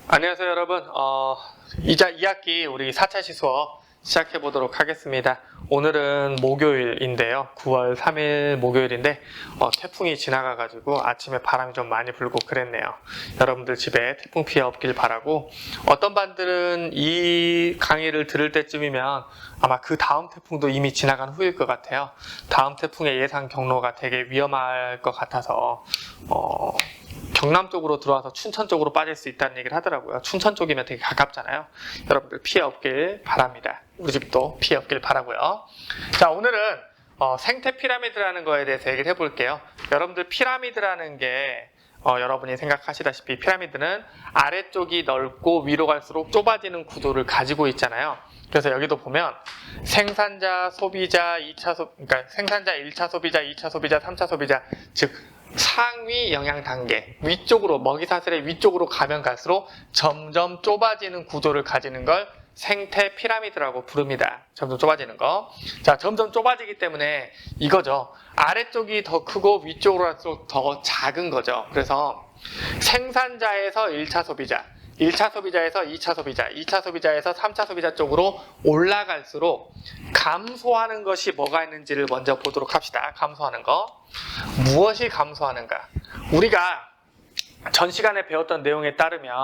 안녕하세요 여러분. 이제 2학기 우리 4차시 수업 시작해 보도록 하겠습니다. 오늘은 목요일인데요. 9월 3일 목요일인데 태풍이 지나가 가지고 아침에 바람이 좀 많이 불고 그랬네요. 여러분들 집에 태풍 피해 없길 바라고, 어떤 반들은 이 강의를 들을 때쯤이면 아마 그 다음 태풍도 이미 지나간 후일 것 같아요. 다음 태풍의 예상 경로가 되게 위험할 것 같아서 경남 쪽으로 들어와서 춘천 쪽으로 빠질 수 있다는 얘기를 하더라고요. 춘천 쪽이면 되게 가깝잖아요. 여러분들 피해 없길 바랍니다. 우리 집도 피해 없길 바라고요. 자, 오늘은 생태 피라미드라는 거에 대해서 얘기를 해볼게요. 여러분들 피라미드라는 게 여러분이 생각하시다시피 피라미드는 아래쪽이 넓고 위로 갈수록 좁아지는 구도를 가지고 있잖아요. 그래서 여기도 보면 생산자, 소비자, 그러니까 생산자 1차 소비자, 2차 소비자, 3차 소비자, 즉 상위 영양 단계, 위쪽으로, 먹이사슬의 위쪽으로 가면 갈수록 점점 좁아지는 구도를 가지는 걸 생태 피라미드라고 부릅니다. 점점 좁아지는 거. 자, 점점 좁아지기 때문에 이거죠. 아래쪽이 더 크고 위쪽으로 갈수록 더 작은 거죠. 그래서 생산자에서 1차 소비자, 1차 소비자에서 2차 소비자, 2차 소비자에서 3차 소비자 쪽으로 올라갈수록 감소하는 것이 뭐가 있는지를 먼저 보도록 합시다. 감소하는 거. 무엇이 감소하는가? 우리가 전 시간에 배웠던 내용에 따르면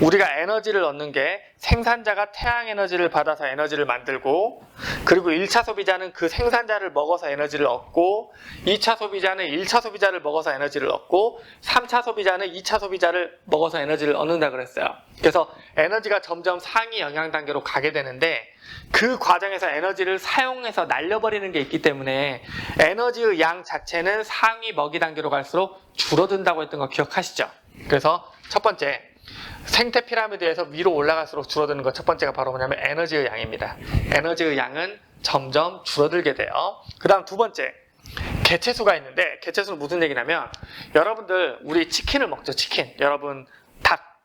우리가 에너지를 얻는 게 생산자가 태양 에너지를 받아서 에너지를 만들고, 그리고 1차 소비자는 그 생산자를 먹어서 에너지를 얻고, 2차 소비자는 1차 소비자를 먹어서 에너지를 얻고, 3차 소비자는 2차 소비자를 먹어서 에너지를 얻는다 그랬어요. 그래서 에너지가 점점 상위 영양 단계로 가게 되는데, 그 과정에서 에너지를 사용해서 날려버리는 게 있기 때문에 에너지의 양 자체는 상위 먹이 단계로 갈수록 줄어든다고 했던 거 기억하시죠? 그래서 첫 번째, 생태 피라미드에서 위로 올라갈수록 줄어드는 것 첫 번째가 바로 뭐냐면 에너지의 양입니다. 에너지의 양은 점점 줄어들게 돼요. 그 다음 두 번째, 개체수가 있는데, 개체수는 무슨 얘기냐면, 여러분들 우리 치킨을 먹죠. 치킨. 여러분 닭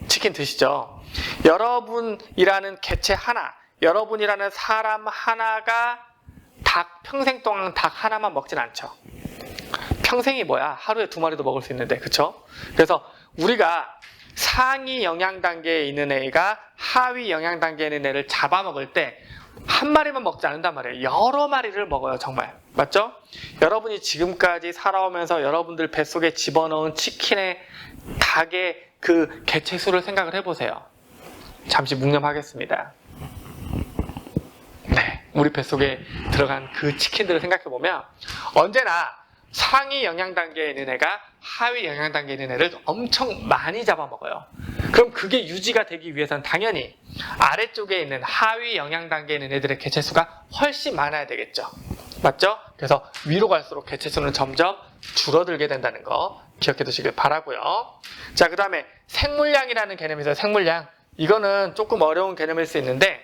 치킨 드시죠? 여러분이라는 개체 하나, 여러분이라는 사람 하나가 평생 동안 닭 하나만 먹진 않죠. 평생이 뭐야? 하루에 2마리도 먹을 수 있는데, 그쵸? 그래서 우리가 상위 영양 단계에 있는 애가 하위 영양 단계에 있는 애를 잡아먹을 때 한 마리만 먹지 않는단 말이에요. 여러 마리를 먹어요, 정말. 맞죠? 여러분이 지금까지 살아오면서 여러분들 뱃속에 집어넣은 치킨의, 닭의 그 개체수를 생각을 해보세요. 잠시 묵념하겠습니다. 네, 우리 뱃속에 들어간 그 치킨들을 생각해보면 언제나 상위 영양 단계에 있는 애가 하위 영양 단계에 있는 애를 엄청 많이 잡아먹어요. 그럼 그게 유지가 되기 위해서는 당연히 아래쪽에 있는 하위 영양 단계에 있는 애들의 개체수가 훨씬 많아야 되겠죠. 맞죠? 그래서 위로 갈수록 개체수는 점점 줄어들게 된다는 거 기억해 두시길 바라고요. 자, 그 다음에 생물량이라는 개념이 있어요. 생물량. 이거는 조금 어려운 개념일 수 있는데,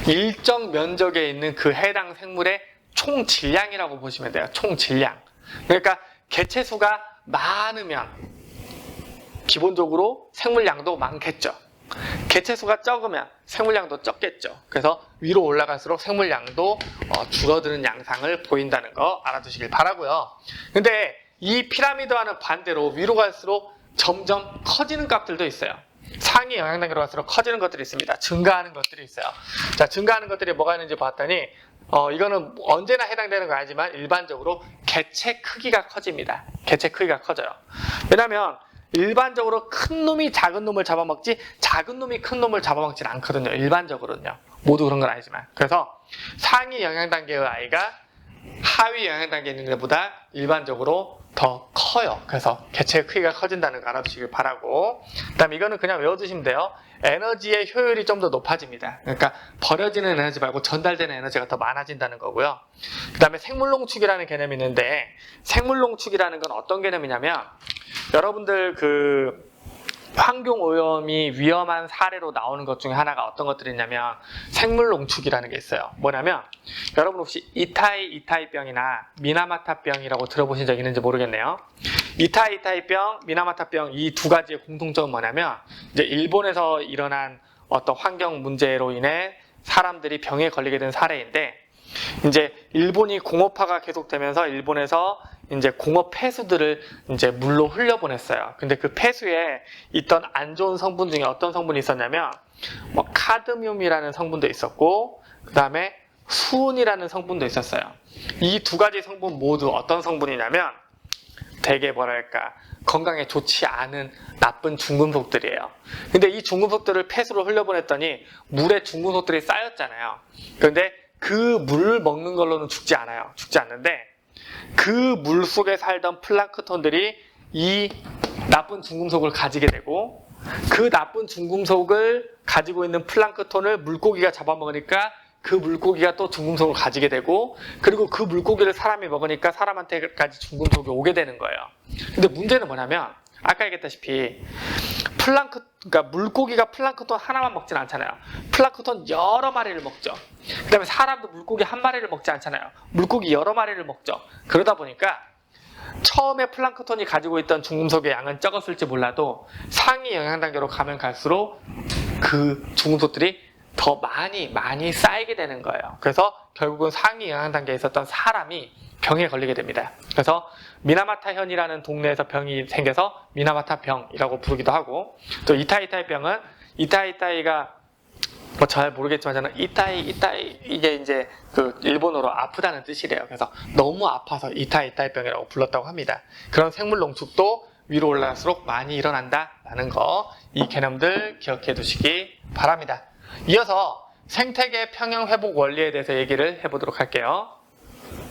일정 면적에 있는 그 해당 생물의 총 질량이라고 보시면 돼요. 총 질량. 그러니까 개체수가 많으면 기본적으로 생물량도 많겠죠. 개체수가 적으면 생물량도 적겠죠. 그래서 위로 올라갈수록 생물량도 줄어드는 양상을 보인다는 거 알아두시길 바라고요. 근데 이 피라미드와는 반대로 위로 갈수록 점점 커지는 값들도 있어요. 상위 영양 단계로 갈수록 커지는 것들이 있습니다. 증가하는 것들이 있어요. 자, 증가하는 것들이 뭐가 있는지 봤더니 이거는 언제나 해당되는 건 아니지만 일반적으로 개체 크기가 커집니다. 개체 크기가 커져요. 왜냐하면 일반적으로 큰 놈이 작은 놈을 잡아먹지 작은 놈이 큰 놈을 잡아먹지는 않거든요. 일반적으로는요. 모두 그런 건 아니지만. 그래서 상위 영양 단계의 아이가 하위 영양 단계에 있는 애보다 일반적으로 더 커요. 그래서 개체의 크기가 커진다는 거 알아두시길 바라고, 그 다음에 이거는 그냥 외워두시면 돼요. 에너지의 효율이 좀 더 높아집니다. 그러니까 버려지는 에너지 말고 전달되는 에너지가 더 많아진다는 거고요. 그 다음에 생물농축이라는 개념이 있는데, 생물농축이라는 건 어떤 개념이냐면, 여러분들 그 환경오염이 위험한 사례로 나오는 것 중에 하나가 어떤 것들이 있냐면 생물농축이라는 게 있어요. 뭐냐면 여러분 혹시 이타이병이나 미나마타병이라고 들어보신 적 있는지 모르겠네요. 이타이병, 미나마타병 이 두 가지의 공통점은 뭐냐면 이제 일본에서 일어난 어떤 환경 문제로 인해 사람들이 병에 걸리게 된 사례인데, 이제 일본이 공업화가 계속되면서 일본에서 이제 공업 폐수들을 이제 물로 흘려보냈어요. 근데 그 폐수에 있던 안 좋은 성분 중에 어떤 성분이 있었냐면 뭐 카드뮴이라는 성분도 있었고 그 다음에 수은이라는 성분도 있었어요. 이 두 가지 성분 모두 어떤 성분이냐면 되게 뭐랄까 건강에 좋지 않은 나쁜 중금속들이에요. 근데 이 중금속들을 폐수로 흘려보냈더니 물에 중금속들이 쌓였잖아요. 그런데 그 물을 먹는 걸로는 죽지 않아요. 죽지 않는데 그 물 속에 살던 플랑크톤들이 이 나쁜 중금속을 가지게 되고 그 나쁜 중금속을 가지고 있는 플랑크톤을 물고기가 잡아먹으니까 그 물고기가 또 중금속을 가지게 되고 그리고 그 물고기를 사람이 먹으니까 사람한테까지 중금속이 오게 되는 거예요. 근데 문제는 뭐냐면 아까 얘기했다시피 그러니까 물고기가 플랑크톤 하나만 먹진 않잖아요. 플랑크톤 여러 마리를 먹죠. 그 다음에 사람도 물고기 한 마리를 먹지 않잖아요. 물고기 여러 마리를 먹죠. 그러다 보니까 처음에 플랑크톤이 가지고 있던 중금속의 양은 적었을지 몰라도 상위 영양 단계로 가면 갈수록 그 중금속들이 더 많이 쌓이게 되는 거예요. 그래서 결국은 상위 영양 단계에 있었던 사람이 병에 걸리게 됩니다. 그래서 미나마타현이라는 동네에서 병이 생겨서 미나마타병이라고 부르기도 하고 또 이타이타이병은 이타이타이가 뭐 잘 모르겠지만 저는 이타이 이게 이제 그 일본어로 아프다는 뜻이래요. 그래서 너무 아파서 이타이타이병이라고 불렀다고 합니다. 그런 생물 농축도 위로 올라갈수록 많이 일어난다라는 거 이 개념들 기억해 두시기 바랍니다. 이어서 생태계 평형 회복 원리에 대해서 얘기를 해보도록 할게요.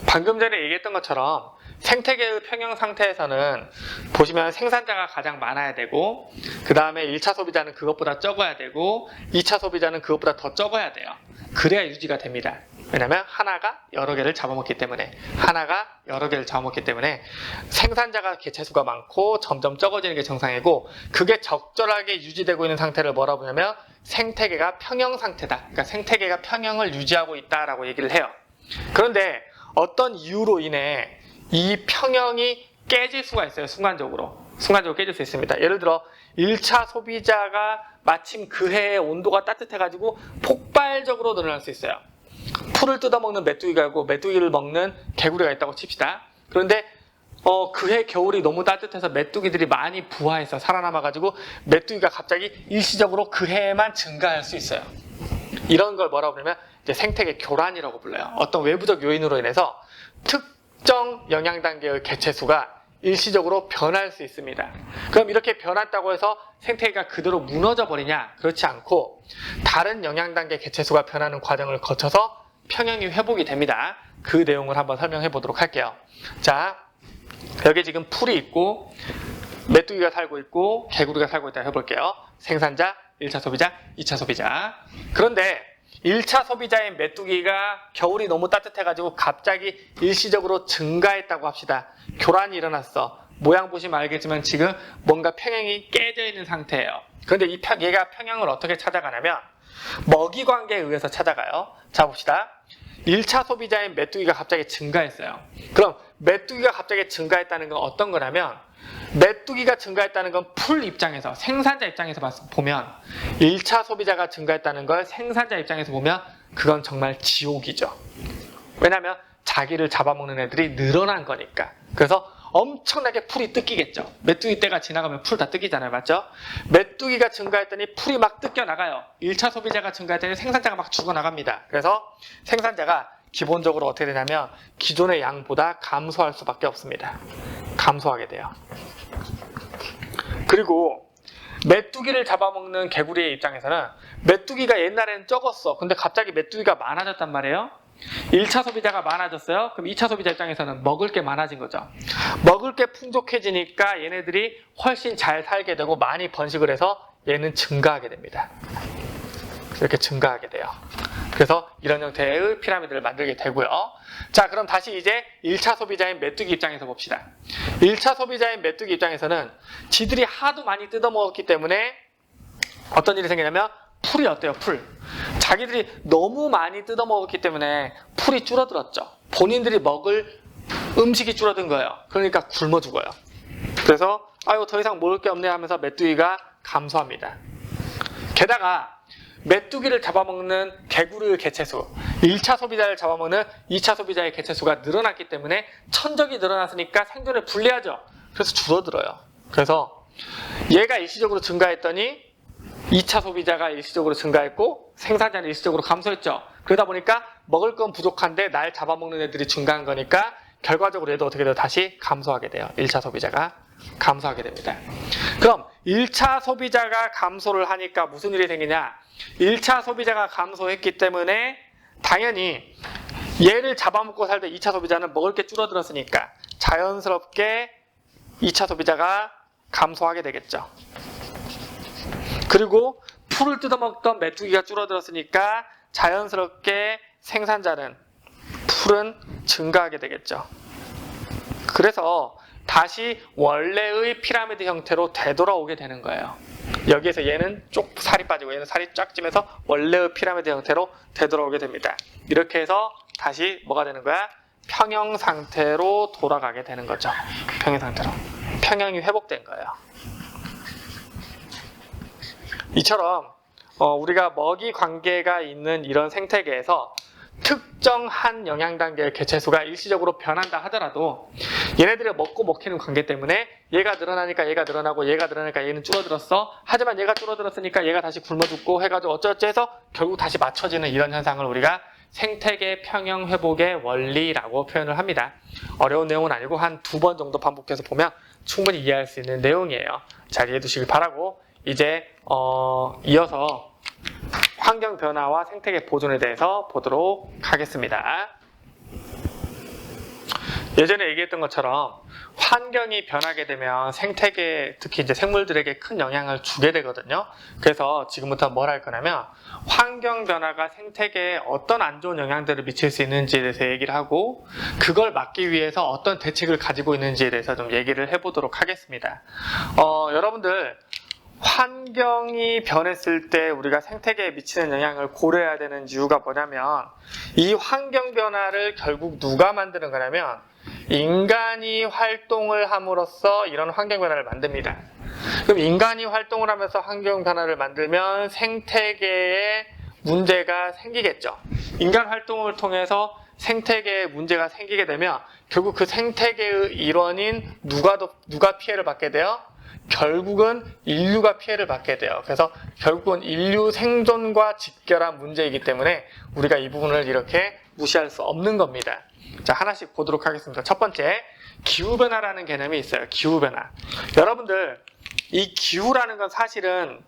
방금 전에 얘기했던 것처럼 생태계의 평형 상태에서는 보시면 생산자가 가장 많아야 되고 그 다음에 1차 소비자는 그것보다 적어야 되고 2차 소비자는 그것보다 더 적어야 돼요. 그래야 유지가 됩니다. 왜냐면 하나가 여러 개를 잡아먹기 때문에 생산자가 개체수가 많고 점점 적어지는 게 정상이고 그게 적절하게 유지되고 있는 상태를 뭐라고 하냐면 생태계가 평형 상태다. 그러니까 생태계가 평형을 유지하고 있다라고 얘기를 해요. 그런데 어떤 이유로 인해 이 평형이 깨질 수가 있어요. 순간적으로 깨질 수 있습니다. 예를 들어 1차 소비자가 마침 그 해의 온도가 따뜻해가지고 폭발적으로 늘어날 수 있어요. 풀을 뜯어먹는 메뚜기가 있고 메뚜기를 먹는 개구리가 있다고 칩시다. 그런데 그해 겨울이 너무 따뜻해서 메뚜기들이 많이 부화해서 살아남아가지고 메뚜기가 갑자기 일시적으로 그 해에만 증가할 수 있어요. 이런 걸 뭐라고 부르면 이제 생태계 교란이라고 불러요. 어떤 외부적 요인으로 인해서 특정 영양 단계의 개체수가 일시적으로 변할 수 있습니다. 그럼 이렇게 변했다고 해서 생태계가 그대로 무너져 버리냐? 그렇지 않고 다른 영양 단계 개체수가 변하는 과정을 거쳐서 평형이 회복이 됩니다. 그 내용을 한번 설명해 보도록 할게요. 자, 여기 지금 풀이 있고 메뚜기가 살고 있고 개구리가 살고 있다 해볼게요. 생산자, 1차 소비자, 2차 소비자. 그런데 1차 소비자인 메뚜기가 겨울이 너무 따뜻해가지고 갑자기 일시적으로 증가했다고 합시다. 교란이 일어났어. 모양 보시면 알겠지만 지금 뭔가 평형이 깨져 있는 상태예요. 그런데 얘가 평형을 어떻게 찾아가냐면 먹이 관계에 의해서 찾아가요. 자, 봅시다. 1차 소비자인 메뚜기가 갑자기 증가했어요. 그럼 메뚜기가 갑자기 증가했다는 건 어떤 거냐면 메뚜기가 증가했다는 건 풀 입장에서 생산자 입장에서 보면 1차 소비자가 증가했다는 걸 생산자 입장에서 보면 그건 정말 지옥이죠. 왜냐하면 자기를 잡아먹는 애들이 늘어난 거니까. 그래서 엄청나게 풀이 뜯기겠죠. 메뚜기 때가 지나가면 풀 다 뜯기잖아요. 맞죠? 메뚜기가 증가했더니 풀이 막 뜯겨 나가요. 1차 소비자가 증가했더니 생산자가 막 죽어나갑니다. 그래서 생산자가 기본적으로 어떻게 되냐면 기존의 양보다 감소할 수밖에 없습니다. 감소하게 돼요. 그리고 메뚜기를 잡아먹는 개구리의 입장에서는 메뚜기가 옛날에는 적었어. 근데 갑자기 메뚜기가 많아졌단 말이에요. 1차 소비자가 많아졌어요. 그럼 2차 소비자 입장에서는 먹을 게 많아진 거죠. 먹을 게 풍족해지니까 얘네들이 훨씬 잘 살게 되고 많이 번식을 해서 얘는 증가하게 됩니다. 이렇게 증가하게 돼요. 그래서 이런 형태의 피라미드를 만들게 되고요. 자, 그럼 다시 이제 1차 소비자인 메뚜기 입장에서 봅시다. 1차 소비자인 메뚜기 입장에서는 지들이 하도 많이 뜯어먹었기 때문에 어떤 일이 생기냐면 풀이 어때요? 풀. 자기들이 너무 많이 뜯어먹었기 때문에 풀이 줄어들었죠. 본인들이 먹을 음식이 줄어든 거예요. 그러니까 굶어 죽어요. 그래서 아유 더 이상 먹을 게 없네 하면서 메뚜기가 감소합니다. 게다가 메뚜기를 잡아먹는 개구리의 개체수, 1차 소비자를 잡아먹는 2차 소비자의 개체수가 늘어났기 때문에 천적이 늘어났으니까 생존에 불리하죠. 그래서 줄어들어요. 그래서 얘가 일시적으로 증가했더니 2차 소비자가 일시적으로 증가했고 생산자는 일시적으로 감소했죠. 그러다 보니까 먹을 건 부족한데 날 잡아먹는 애들이 증가한 거니까 결과적으로 얘도 어떻게 돼요? 다시 감소하게 돼요. 1차 소비자가 감소하게 됩니다. 그럼 1차 소비자가 감소를 하니까 무슨 일이 생기냐? 1차 소비자가 감소했기 때문에 당연히 얘를 잡아먹고 살 때 2차 소비자는 먹을 게 줄어들었으니까 자연스럽게 2차 소비자가 감소하게 되겠죠. 그리고 풀을 뜯어먹던 메뚜기가 줄어들었으니까 자연스럽게 생산자는 풀은 증가하게 되겠죠. 그래서 다시 원래의 피라미드 형태로 되돌아오게 되는 거예요. 여기에서 얘는 쪽 살이 빠지고 얘는 살이 쫙 찌면서 원래의 피라미드 형태로 되돌아오게 됩니다. 이렇게 해서 다시 뭐가 되는 거야? 평형 상태로 돌아가게 되는 거죠. 평형 상태로. 평형이 회복된 거예요. 이처럼 우리가 먹이 관계가 있는 이런 생태계에서 특정한 영양 단계의 개체수가 일시적으로 변한다 하더라도 얘네들이 먹고 먹히는 관계 때문에 얘가 늘어나니까 얘가 늘어나고 얘가 늘어나니까 얘는 줄어들었어. 하지만 얘가 줄어들었으니까 얘가 다시 굶어 죽고 해가지고 어쩌어쩌 해서 결국 다시 맞춰지는 이런 현상을 우리가 생태계 평형 회복의 원리라고 표현을 합니다. 어려운 내용은 아니고 한 2번 정도 반복해서 보면 충분히 이해할 수 있는 내용이에요. 잘 이해해 두시길 바라고 이제 이어서 환경 변화와 생태계 보존에 대해서 보도록 하겠습니다. 예전에 얘기했던 것처럼 환경이 변하게 되면 생태계, 특히 이제 생물들에게 큰 영향을 주게 되거든요. 그래서 지금부터 뭘 할 거냐면 환경 변화가 생태계에 어떤 안 좋은 영향들을 미칠 수 있는지에 대해서 얘기를 하고 그걸 막기 위해서 어떤 대책을 가지고 있는지에 대해서 좀 얘기를 해보도록 하겠습니다. 여러분들 환경이 변했을 때 우리가 생태계에 미치는 영향을 고려해야 되는 이유가 뭐냐면 이 환경 변화를 결국 누가 만드는 거냐면 인간이 활동을 함으로써 이런 환경 변화를 만듭니다. 그럼 인간이 활동을 하면서 환경 변화를 만들면 생태계에 문제가 생기겠죠. 인간 활동을 통해서 생태계에 문제가 생기게 되면 결국 그 생태계의 일원인 누가 피해를 받게 돼요? 결국은 인류가 피해를 받게 돼요. 그래서 결국은 인류 생존과 직결한 문제이기 때문에 우리가 이 부분을 이렇게 무시할 수 없는 겁니다. 자, 하나씩 보도록 하겠습니다. 첫 번째, 기후변화라는 개념이 있어요. 기후변화. 여러분들, 이 기후라는 건 사실은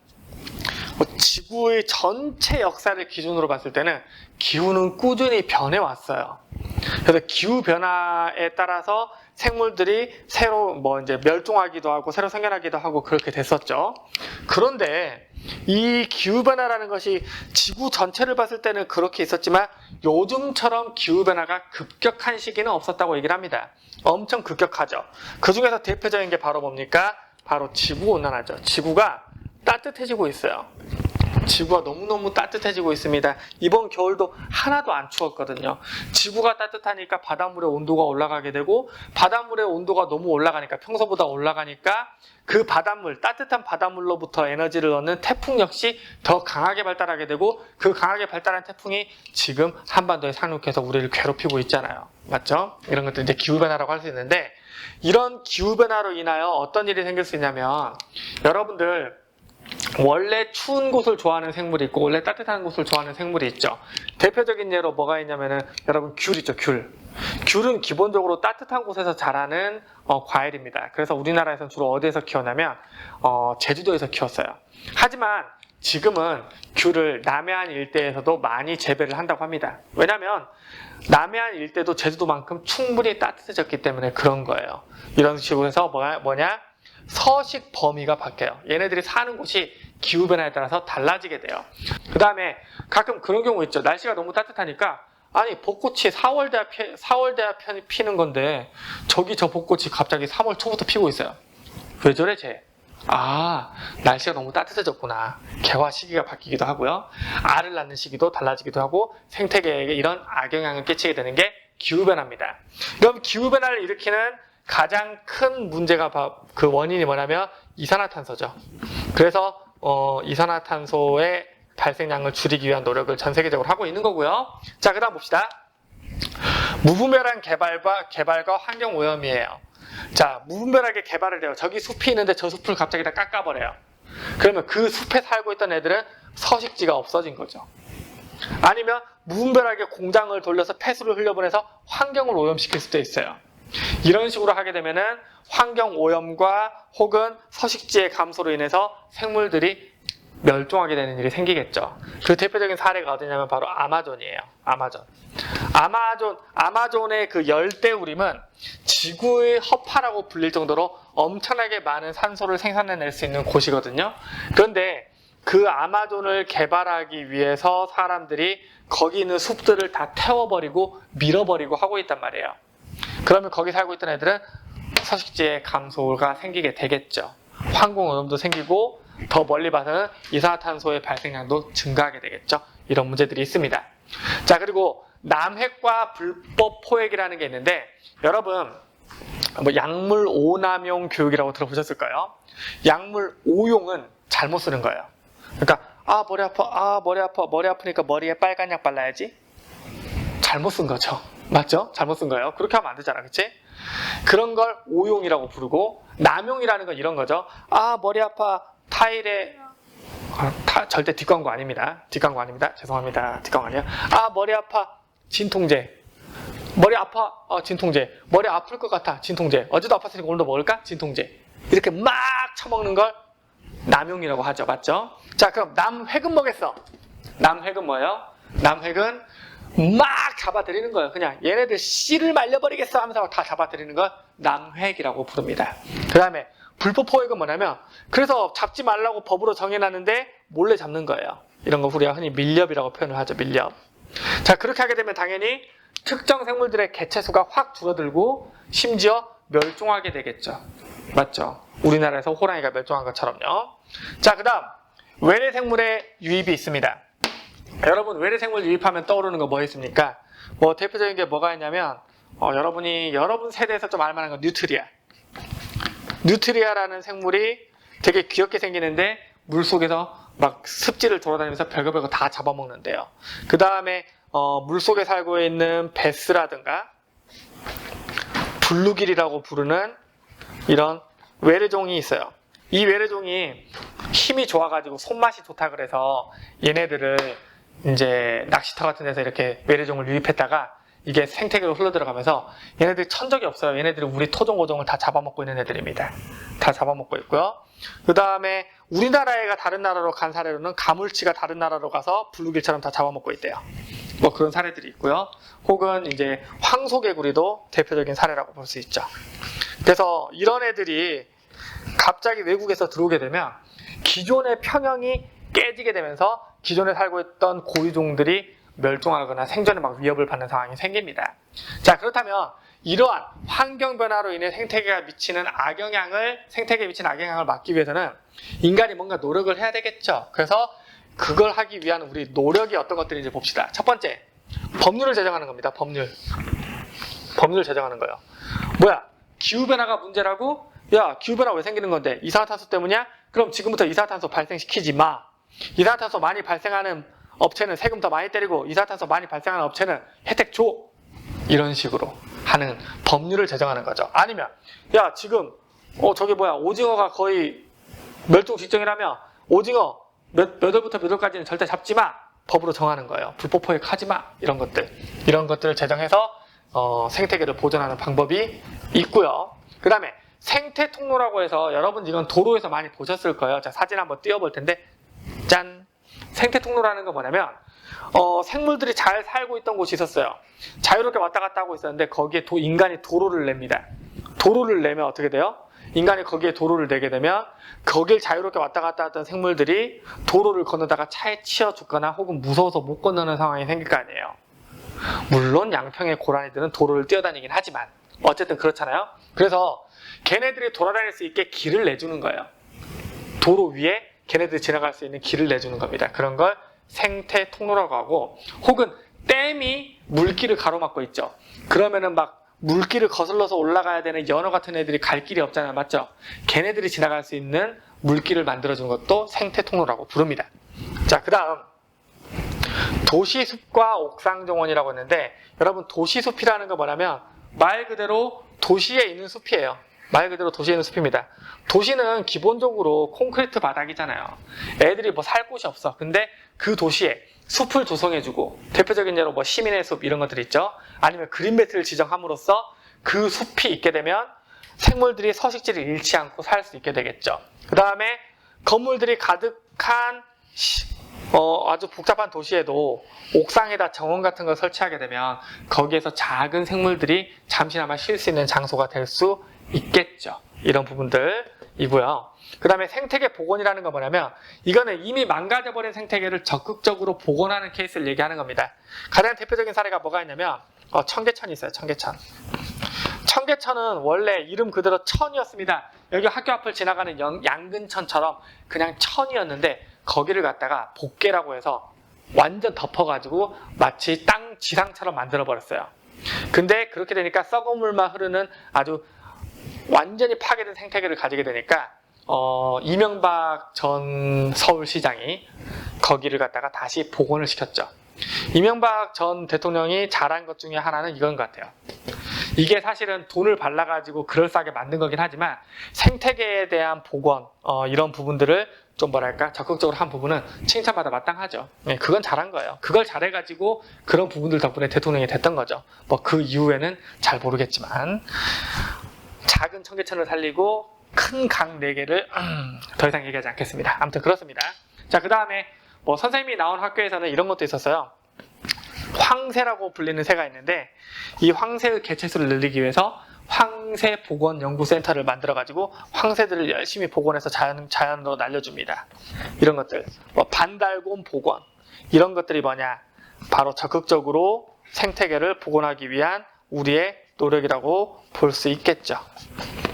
지구의 전체 역사를 기준으로 봤을 때는 기후는 꾸준히 변해왔어요. 그래서 기후변화에 따라서 생물들이 새로 이제 멸종하기도 하고 새로 생겨나기도 하고 그렇게 됐었죠. 그런데 이 기후변화라는 것이 지구 전체를 봤을 때는 그렇게 있었지만 요즘처럼 기후변화가 급격한 시기는 없었다고 얘기를 합니다. 엄청 급격하죠. 그 중에서 대표적인 게 바로 뭡니까? 바로 지구온난화죠. 지구가 따뜻해지고 있어요. 지구가 너무너무 따뜻해지고 있습니다. 이번 겨울도 하나도 안 추웠거든요. 지구가 따뜻하니까 바닷물의 온도가 올라가게 되고 바닷물의 온도가 너무 올라가니까 평소보다 올라가니까 그 바닷물, 따뜻한 바닷물로부터 에너지를 얻는 태풍 역시 더 강하게 발달하게 되고 그 강하게 발달한 태풍이 지금 한반도에 상륙해서 우리를 괴롭히고 있잖아요. 맞죠? 이런 것들 이제 기후변화라고 할 수 있는데 이런 기후변화로 인하여 어떤 일이 생길 수 있냐면 여러분들 원래 추운 곳을 좋아하는 생물이 있고 원래 따뜻한 곳을 좋아하는 생물이 있죠. 대표적인 예로 뭐가 있냐면은 여러분 귤 있죠. 귤은 기본적으로 따뜻한 곳에서 자라는 과일입니다. 그래서 우리나라에서는 주로 어디에서 키웠냐면 제주도에서 키웠어요. 하지만 지금은 귤을 남해안 일대에서도 많이 재배를 한다고 합니다. 왜냐하면 남해안 일대도 제주도만큼 충분히 따뜻해졌기 때문에 그런 거예요. 이런 식으로 해서 뭐냐? 서식 범위가 바뀌어요. 얘네들이 사는 곳이 기후변화에 따라서 달라지게 돼요. 그 다음에 가끔 그런 경우 있죠. 날씨가 너무 따뜻하니까 아니 벚꽃이 4월대야 피는 건데 저기 저 벚꽃이 갑자기 3월 초부터 피고 있어요. 왜 저래 쟤? 날씨가 너무 따뜻해졌구나. 개화 시기가 바뀌기도 하고요. 알을 낳는 시기도 달라지기도 하고 생태계에게 이런 악영향을 끼치게 되는 게 기후변화입니다. 그럼 기후변화를 일으키는 가장 큰 문제가 그 원인이 뭐냐면 이산화탄소죠. 그래서 이산화탄소의 발생량을 줄이기 위한 노력을 전 세계적으로 하고 있는 거고요. 자, 그 다음 봅시다. 무분별한 개발과 환경 오염이에요. 자, 무분별하게 개발을 해요. 저기 숲이 있는데 저 숲을 갑자기 다 깎아버려요. 그러면 그 숲에 살고 있던 애들은 서식지가 없어진 거죠. 아니면 무분별하게 공장을 돌려서 폐수를 흘려보내서 환경을 오염시킬 수도 있어요. 이런 식으로 하게 되면은 환경 오염과 혹은 서식지의 감소로 인해서 생물들이 멸종하게 되는 일이 생기겠죠. 그 대표적인 사례가 어디냐면 바로 아마존이에요. 아마존의 그 열대우림은 지구의 허파라고 불릴 정도로 엄청나게 많은 산소를 생산해낼 수 있는 곳이거든요. 그런데 그 아마존을 개발하기 위해서 사람들이 거기 있는 숲들을 다 태워버리고 밀어버리고 하고 있단 말이에요. 그러면 거기 살고 있던 애들은 서식지의 감소가 생기게 되겠죠. 환경오염도 생기고 더 멀리 봐서는 이산화탄소의 발생량도 증가하게 되겠죠. 이런 문제들이 있습니다. 자, 그리고 남획과 불법 포획이라는 게 있는데, 여러분 뭐 약물 오남용 교육이라고 들어보셨을까요? 약물 오용은 잘못 쓰는 거예요. 그러니까 머리 아프니까 머리에 빨간 약 발라야지. 잘못 쓴 거죠. 맞죠? 잘못 쓴 거예요. 그렇게 하면 안 되잖아, 그치? 그런 걸 오용이라고 부르고, 남용이라는 건 이런 거죠. 머리 아파 타일에 절대 뒷광고 아닙니다. 죄송합니다. 뒷광고 아니에요. 머리 아파 진통제. 머리 아파 진통제. 머리 아플 것 같아 진통제. 어제도 아팠으니까 오늘도 먹을까? 진통제. 이렇게 막 처먹는 걸 남용이라고 하죠. 맞죠? 자, 그럼 남획은 뭐겠어? 남획은 뭐예요? 남획은 막 잡아들이는 거예요. 그냥 얘네들 씨를 말려버리겠어 하면서 다 잡아들이는 걸 남획이라고 부릅니다. 그 다음에 불법 포획은 뭐냐면, 그래서 잡지 말라고 법으로 정해놨는데 몰래 잡는 거예요. 이런 거 우리가 흔히 밀렵이라고 표현을 하죠. 밀렵. 자, 그렇게 하게 되면 당연히 특정 생물들의 개체수가 확 줄어들고 심지어 멸종하게 되겠죠. 맞죠? 우리나라에서 호랑이가 멸종한 것처럼요. 자, 그 다음 외래 생물의 유입이 있습니다. 여러분, 외래 생물 유입하면 떠오르는 거 뭐 있습니까? 뭐 대표적인 게 뭐가 있냐면 여러분이 여러분 세대에서 좀 알만한 건 뉴트리아라는 생물이 되게 귀엽게 생기는데 물속에서 막 습지를 돌아다니면서 별거 다 잡아먹는데요. 그 다음에 물속에 살고 있는 베스라든가 블루길이라고 부르는 이런 외래종이 있어요. 이 외래종이 힘이 좋아가지고 손맛이 좋다 그래서 얘네들을 이제 낚시터 같은 데서 이렇게 외래종을 유입했다가 이게 생태계로 흘러들어가면서 얘네들이 천적이 없어요. 얘네들이 우리 토종고종을 다 잡아먹고 있는 애들입니다. 다 잡아먹고 있고요. 그 다음에 우리나라가 다른 나라로 간 사례로는 가물치가 다른 나라로 가서 블루길처럼 다 잡아먹고 있대요. 뭐 그런 사례들이 있고요. 혹은 이제 황소개구리도 대표적인 사례라고 볼 수 있죠. 그래서 이런 애들이 갑자기 외국에서 들어오게 되면 기존의 평형이 깨지게 되면서 기존에 살고 있던 고유종들이 멸종하거나 생존에 막 위협을 받는 상황이 생깁니다. 자, 그렇다면 이러한 환경 변화로 인해 생태계에 미치는 악영향을 막기 위해서는 인간이 뭔가 노력을 해야 되겠죠. 그래서 그걸 하기 위한 우리 노력이 어떤 것들인지 봅시다. 첫 번째, 법률을 제정하는 겁니다. 법률 제정하는 거예요. 뭐야? 기후변화가 문제라고? 야, 기후변화 왜 생기는 건데? 이산화탄소 때문이야? 그럼 지금부터 이산화탄소 발생시키지 마. 이산화탄소 많이 발생하는 업체는 세금 더 많이 때리고 이산화탄소 많이 발생하는 업체는 혜택 줘. 이런 식으로 하는 법률을 제정하는 거죠. 아니면 야, 지금 저기 뭐야, 오징어가 거의 멸종 직전이라며 오징어 몇 월부터 몇 월까지는 절대 잡지 마. 법으로 정하는 거예요. 불법 포획하지 마. 이런 것들을 제정해서 생태계를 보존하는 방법이 있고요. 그 다음에 생태 통로라고 해서 여러분 이건 도로에서 많이 보셨을 거예요. 자, 사진 한번 띄워볼 텐데, 짠! 생태 통로라는 건 뭐냐면 생물들이 잘 살고 있던 곳이 있었어요. 자유롭게 왔다 갔다 하고 있었는데 거기에 인간이 도로를 냅니다. 도로를 내면 어떻게 돼요? 인간이 거기에 도로를 내게 되면 거길 자유롭게 왔다 갔다 하던 생물들이 도로를 건너다가 차에 치여 죽거나 혹은 무서워서 못 건너는 상황이 생길 거 아니에요. 물론 양평의 고라니들은 도로를 뛰어다니긴 하지만 어쨌든 그렇잖아요. 그래서 걔네들이 돌아다닐 수 있게 길을 내주는 거예요. 도로 위에 걔네들이 지나갈 수 있는 길을 내주는 겁니다. 그런 걸 생태 통로라고 하고, 혹은 댐이 물길을 가로막고 있죠. 그러면은 막 물길을 거슬러서 올라가야 되는 연어 같은 애들이 갈 길이 없잖아요. 맞죠? 걔네들이 지나갈 수 있는 물길을 만들어주는 것도 생태 통로라고 부릅니다. 자, 그 다음 도시숲과 옥상정원이라고 했는데 여러분 도시숲이라는 거 뭐냐면 말 그대로 도시에 있는 숲이에요. 말 그대로 도시에 있는 숲입니다. 도시는 기본적으로 콘크리트 바닥이잖아요. 애들이 뭐 살 곳이 없어. 근데 그 도시에 숲을 조성해주고 대표적인 예로 뭐 시민의 숲 이런 것들 있죠. 아니면 그린벨트를 지정함으로써 그 숲이 있게 되면 생물들이 서식지를 잃지 않고 살 수 있게 되겠죠. 그 다음에 건물들이 가득한 아주 복잡한 도시에도 옥상에다 정원 같은 걸 설치하게 되면 거기에서 작은 생물들이 잠시나마 쉴 수 있는 장소가 될 수 있겠죠. 이런 부분들이고요. 그 다음에 생태계 복원이라는 건 뭐냐면 이거는 이미 망가져버린 생태계를 적극적으로 복원하는 케이스를 얘기하는 겁니다. 가장 대표적인 사례가 뭐가 있냐면 청계천이 있어요. 청계천. 청계천은 원래 이름 그대로 천이었습니다. 여기 학교 앞을 지나가는 양근천처럼 그냥 천이었는데 거기를 갖다가 복개라고 해서 완전 덮어가지고 마치 땅 지상처럼 만들어버렸어요. 근데 그렇게 되니까 썩은 물만 흐르는 아주 완전히 파괴된 생태계를 가지게 되니까 이명박 전 서울시장이 거기를 갖다가 다시 복원을 시켰죠. 이명박 전 대통령이 잘한 것 중에 하나는 이건 것 같아요. 이게 사실은 돈을 발라가지고 그럴싸하게 만든 거긴 하지만 생태계에 대한 복원 이런 부분들을 좀 뭐랄까 적극적으로 한 부분은 칭찬받아 마땅하죠. 네, 그건 잘한 거예요. 그걸 잘해가지고 그런 부분들 덕분에 대통령이 됐던 거죠. 뭐 그 이후에는 잘 모르겠지만 작은 청계천을 살리고 큰 강 4개를 더 이상 얘기하지 않겠습니다. 아무튼 그렇습니다. 자, 그 다음에 뭐 선생님이 나온 학교에서는 이런 것도 있었어요. 황새라고 불리는 새가 있는데 이 황새의 개체수를 늘리기 위해서 황새복원연구센터를 만들어가지고 황새들을 열심히 복원해서 자연으로 날려줍니다. 이런 것들, 뭐 반달곰 복원 이런 것들이 뭐냐? 바로 적극적으로 생태계를 복원하기 위한 우리의 노력이라고 볼 수 있겠죠.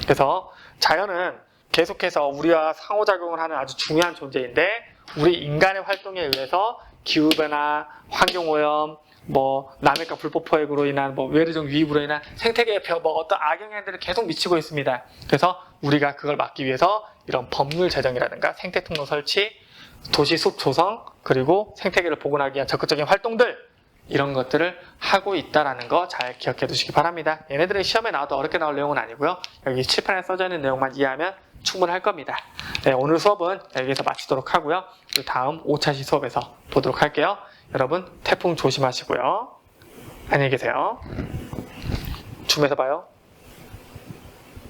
그래서 자연은 계속해서 우리와 상호작용을 하는 아주 중요한 존재인데 우리 인간의 활동에 의해서 기후변화, 환경오염, 뭐 남해과 불법포획으로 인한 뭐 외래종 유입으로 인한 생태계에 뭐 어떤 악영향들을 계속 미치고 있습니다. 그래서 우리가 그걸 막기 위해서 이런 법률 제정이라든가 생태통로 설치, 도시숲 조성, 그리고 생태계를 복원하기 위한 적극적인 활동들 이런 것들을 하고 있다는 거 잘 기억해 두시기 바랍니다. 얘네들은 시험에 나와도 어렵게 나올 내용은 아니고요. 여기 칠판에 써져 있는 내용만 이해하면 충분할 겁니다. 네, 오늘 수업은 여기서 마치도록 하고요. 다음 5차시 수업에서 보도록 할게요. 여러분 태풍 조심하시고요. 안녕히 계세요. 줌에서 봐요.